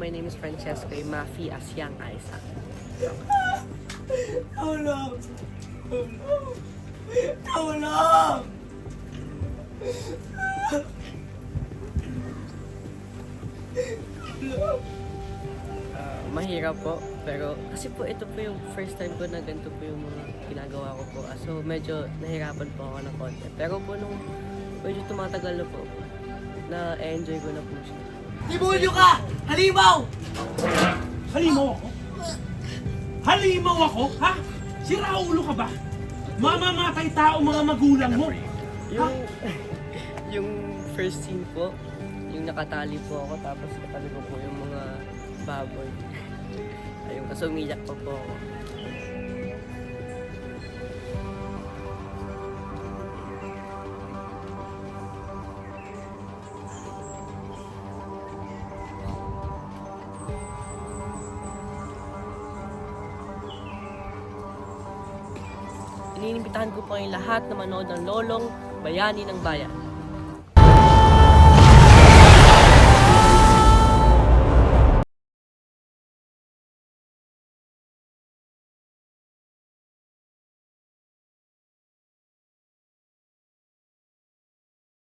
my name is Francesco Mafi Asyang Isaac. Tulong! Tulong! Mahirap po, pero kasi po ito po yung first time ko na ganito po yung mga ginagawa ko po. So medyo nahirapan po ako ng konti. Pero po nung medyo tumatagal na po, na-enjoy ko na po siya. Tibulyo ka! Halimaw! Halimaw ako? Halimaw ako? Ha? Siraulo ka ba? Mamamatay tao mga magulang mo. Yung, yung first scene po, yung nakatali po ako tapos nakatali ko po yung mga baboy. Ayun, kasi umiyak pa po ako. Iniimbitahan ko po kayong lahat na manood ng Lolong Bayani ng Bayan.